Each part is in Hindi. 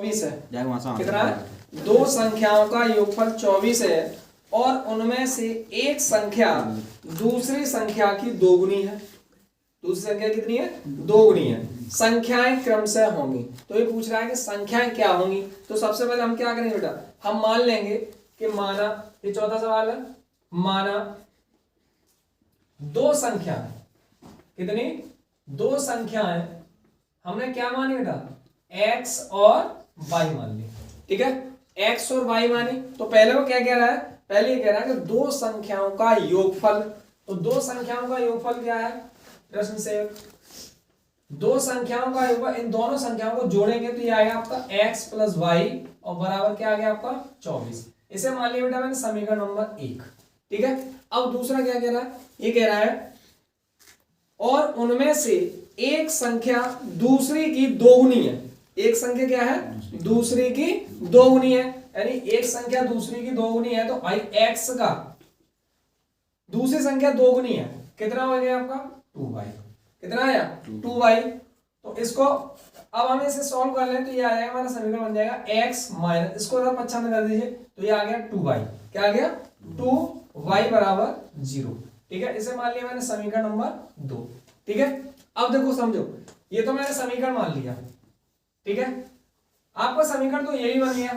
24 है। कितना है? दो संख्याओं का योगफल 24 है और उनमें से एक संख्या दूसरी संख्या की दोगुनी है। दूसरी संख्या कितनी है? दोगुनी है। संख्याएं क्रमशः होंगी। तो ये पूछ रहा है कि संख्याएं क्या होंगी। तो सबसे पहले हम क्या करेंगे बेटा, हम मान लेंगे कि माना, ये चौथा सवाल है, माना दो संख्या, कितनी? दो संख्याएं हमने क्या मानी बेटा? x और y मान ली। ठीक है, x और y मानी। तो पहले वो क्या कह रहा है? पहले ये कह रहा है कि दो संख्याओं का योगफल। तो दो संख्याओं का योगफल क्या है? प्रश्न से दो संख्याओं का योगफल, इन दोनों संख्याओं को जोड़ेंगे तो ये आएगा आपका x प्लस वाई और बराबर क्या आ गया आपका 24। इसे मान लिया बेटा मैंने समीकरण नंबर 1। ठीक है, अब दूसरा क्या कह रहा है? ये कह रहा है और उनमें से एक संख्या दूसरी की दोगुनी है। एक संख्या क्या है? दूसरी की दोगुनी है, यानी एक संख्या दूसरी की दोगुनी है। तो भाई x का दूसरी संख्या दोगुनी है, कितना हो गया आपका? 2y। कितना आया? 2y। तो इसको अब हम इसे सॉल्व कर लें तो ये आ जाएगा, हमारा समीकरण बन जाएगा x माइनस, इसको अगर 55 में कर दीजिए तो ये आ गया 2y। क्या आ गया? 2y बराबर 0। ठीक है, इसे मान लिया मैंने समीकरण नंबर 2। ठीक है, अब देखो समझो, ये तो मैंने समीकरण मान लिया। ठीक है, आपका समीकरण तो यही बन गया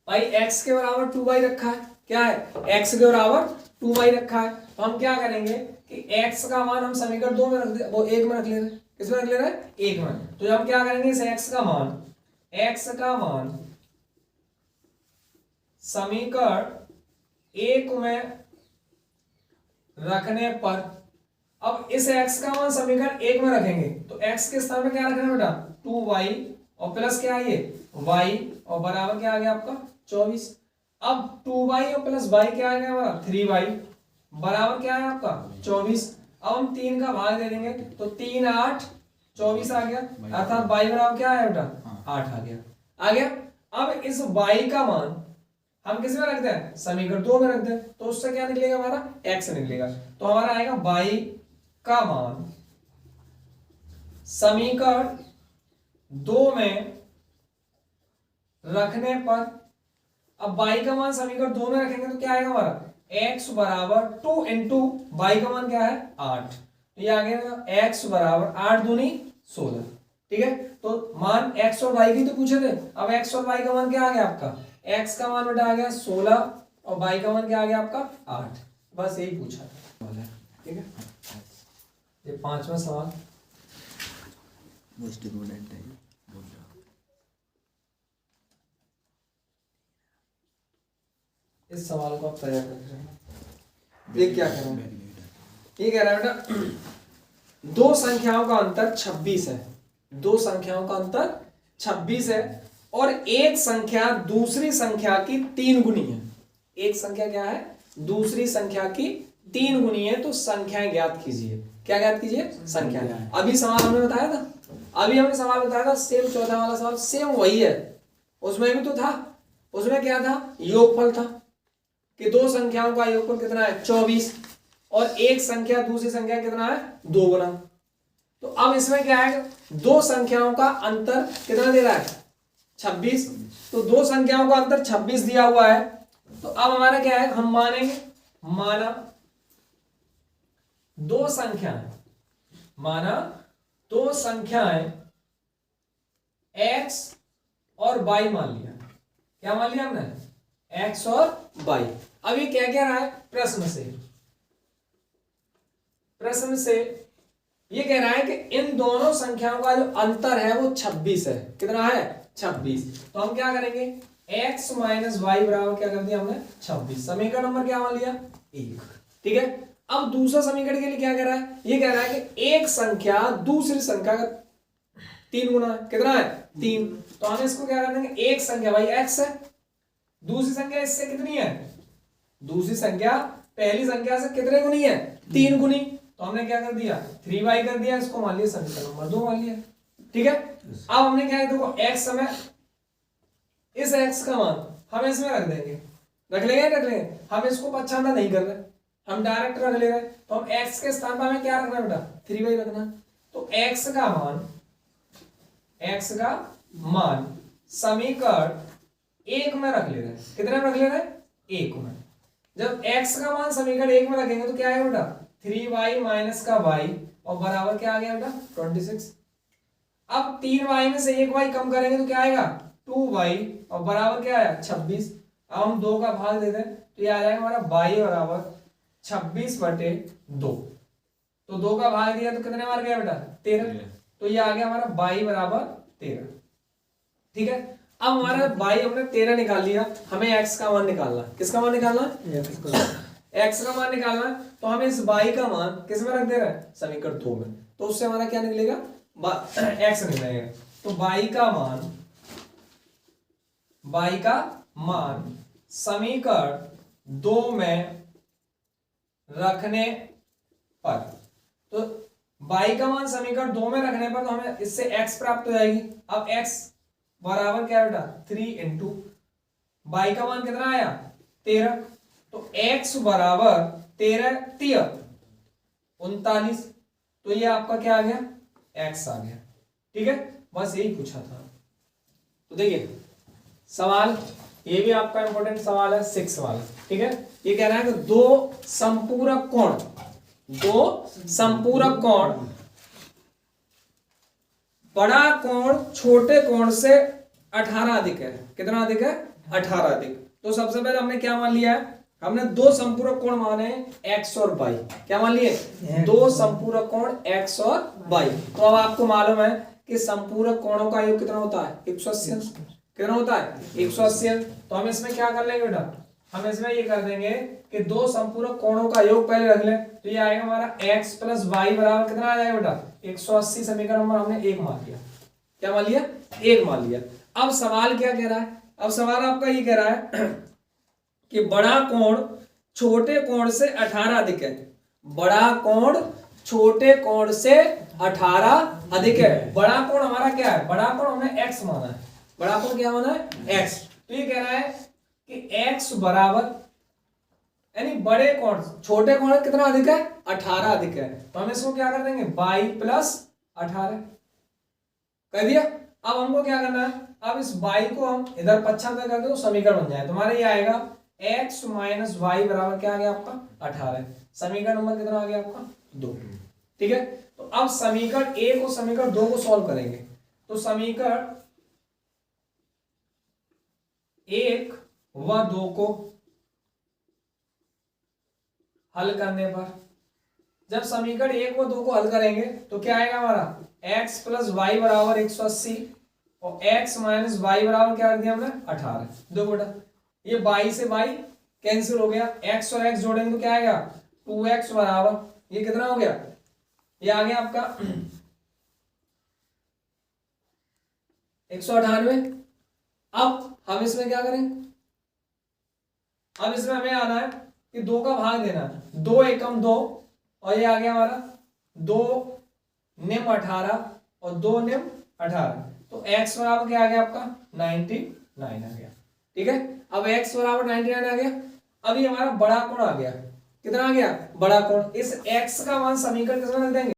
भाई, x के बराबर 2y रखा है। क्या है? x के बराबर 2y रखा है। तो हम क्या करेंगे कि x का मान हम समीकरण 2 में रख दे, वो 1 में रख ले रहे हैं। किसमें रख ले रहे हैं? 1 में। तो हम क्या करेंगे, इस x का मान समीकरण 1 में रखने पर, अब इस x का मान समीकरण 1 में रखेंगे तो x के स्थान में क्या रखना है बेटा? 2y और प्लस क्या है? ये y और बराबर क्या आ गया आपका 24। अब 2y और प्लस y क्या आ गया हमारा? 3y बराबर क्या है आपका 24। अब हम 3 का भाग दे देंगे तो 3 8 24 आ गया, अर्थात y बराबर क्या है बेटा? 8 आ गया। अब इस y का मान हम किस में रखते हैं? समीकरण 2 में रखते हैं। तो उससे क्या निकलेगा हमारा? x निकलेगा। तो हमारा आएगा y का मान समीकरण 2 में रखने पर, अब y का मान समीकरण 2 में रखेंगे तो क्या आएगा हमारा? x बराबर 2 इंटू y का मान क्या है? 8। तो ये आ गया x बराबर 8 दूनी 16। ठीक है, तो मान x और y की तो पूछे थे। अब x और y का मान क्या आ गया आपका? x का मान बेटा आ गया 16 और y का मान क्या आ गया आपका? 8। बस यही पूछा था। ठीक है, ये 5वां सवाल। इस सवाल को आप तैयार कर रहे हैं। ये क्या कह रहा है? ये कह रहा है बेटा दो संख्याओं का अंतर 26 है। दो संख्याओं का अंतर 26 है और एक संख्या दूसरी संख्या की 3 गुनी है। एक संख्या क्या है? दूसरी संख्या की 3 गुनी है। तो संख्याएं ज्ञात कीजिए। क्या ज्ञात कीजिए? संख्या। अभी सवाल हमने बताया था, अभी हमने सवाल बताया था, सेम चौथा वाला सवाल सेम वही है। उसमें भी तो था, उसमें क्या था? योगफल था कि दो संख्याओं का योगफल कितना है? 24 और एक संख्या दूसरी संख्या कितना है? 2 गुना। तो अब इसमें क्या है? दो संख्याओं का अंतर कितना दे रहा है? 26। तो दो संख्याओं का अंतर 26 दिया हुआ है। तो अब हमारा क्या है? हम मानेंगे, माना दो संख्याएं x और y मान लिया। क्या मान लिया हमने? x और y। अब ये क्या कह रहा है? प्रश्न से ये कह रहा है कि इन दोनों संख्याओं का जो अंतर है वो 26 है। कितना है? 26। तो हम क्या करेंगे? x माइनस वाई बराबर क्या कर दिया हमने? 26। समीकरण नंबर क्या मान लिया? 1। ठीक है, अब दूसरा समीकरण के लिए क्या कह रहा है? ये कह रहा है कि एक संख्या दूसरी संख्या का 3 गुना है। कितना है? 3। तो हम इसको क्या कर देंगे? एक संख्या भाई x है, दूसरी संख्या इससे कितनी है? दूसरी संख्या पहली संख्या से कितने गुनी है? 3 गुनी। तो हमने क्या कर दिया? 3y कर दिया, इसको मान लिया समीकरण नंबर 2 मान लिया। ठीक है, अब हमने क्या है? देखो x हमें, इस x का मान हम इसमें रख देंगे। रख लेंगे? हम इसको पछाना नहीं कर रहे, हम डायरेक्ट रख ले रहे। तो हम x के स्थान पर हमें क्या रखना बेटा? 3y रखना। तो x का मान समीकरण एक में रख ले रहे हैं। कितने में रख ले रहे हैं? एक में। जब x का मान समीकरण एक में रखेंगे तो क्या आएगा बेटा? 3y माइनस का y और बराबर क्या आ गया बेटा? 26। अब 3y में से 1y कम करेंगे तो क्या आएगा? 2y और बराबर क्या आया? 26। अब हम 2 का भाग दे दें तो ये आ जाएगा हमारा y बराबर 26/2। तो 2 का भाग दिया तो कितने मार गया बेटा? 13। तो ये आ गया हमारा y बराबर 13। ठीक है, अब हमारा y हमने 13 निकाल लिया, हमें x का मान निकालना है। किसका मान निकालना है? x का मान निकालना है। तो हमें इस y का मान किस में रख दे रहे हैं? समीकरण 2 में। तो उससे हमारा क्या निकलेगा? x निकलेगा। तो y का मान समीकरण 2 में रखने पर, तो y का मान समीकरण 2 में रखने पर तो हमें इससे x प्राप्त हो जाएगी। अब x बराबर क्या बेटा? 3 इंटू y का मान कितना आया? 13। तो x बराबर 13 39। तो ये आपका क्या आ गया? x आ गया। ठीक है, बस यही पूछा था। तो देखिए सवाल, ये भी आपका इंपॉर्टेंट सवाल है 6 वाला। ठीक है, ये कह रहा है कि दो संपूरक कोण बड़ा कोण छोटे कोण से 18 अधिक है। कितना अधिक है? 18 अधिक। तो सबसे पहले हमने क्या मान लिया है? हमने दो संपूरक कोण माने x और y। क्या मान लिए? दो संपूरक कोण x और y। तो अब आपको मालूम है कि संपूरक कोणों का योग कितना होता है? 180। कितना होता है? 180। तो हम इसमें क्या कर लेंगे बेटा? हम इसमें ये कर देंगे कि दो संपूरक कोणों का योग पहले रख ले। तो ये आएगा हमारा x प्लस y बराबर कितना आ जाएगा बेटा? 180। समीकरण नंबर हमने 1 मान लिया। क्या मान लिया? 1 मान लिया। अब सवाल क्या कह रहा है? अब सवाल आपका ये कह रहा है कि बड़ा कोण छोटे कोण से 18 अधिक है। बड़ा कोण छोटे कोण से 18 अधिक है। बड़ा कोण हमारा क्या है? बड़ा कोण हमने x माना है। बड़ा कोण क्या माना है? x। तो ये कह रहा है कि x बराबर, यानी बड़े कोण छोटे कोण कितना अधिक है? 18 अधिक है। तो हम इसको क्या कर देंगे? y प्लस 18 कर दिया। अब हमको क्या करना है? अब इस y को हम इधर पक्षांतर कर दे तो समीकरण बन जाए। तुम्हारा ये आएगा x माइनस वाई बराबर क्या आ गया आपका? 18। समीकरण नंबर कितना आ गया आपका? 2। ठीक है, तो अब समीकरण 1 और समीकरण 2 को सॉल्व करेंगे। तो समीकरण 1 व 2 को हल करने पर, जब समीकरण 1 व 2 को हल करेंगे तो क्या आएगा हमारा? x प्लस वाई बराबर 180 और x माइनस वाई बराबर क्या कर दिया हमने? 18। दो बेटा, ये y से y कैंसिल हो गया। x और x जोड़ेंगे तो क्या आएगा? 2x बराबर ये कितना हो गया? ये आ गया आपका 198। अब हम इसमें क्या करें? अब इसमें हमें आना है कि 2 का भाग देना है। 2 एकम 2 और ये आ गया हमारा 2 निम 18 और 2 निम 18। तो x बराबर क्या आ गया आपका? 99 आ गया। ठीक है, अब x बराबर 99 आ गया। अभी हमारा बड़ा कोण आ गया। कितना आ गया? बड़ा कोण। इस x का मान समीकरण किसमें रख देंगे?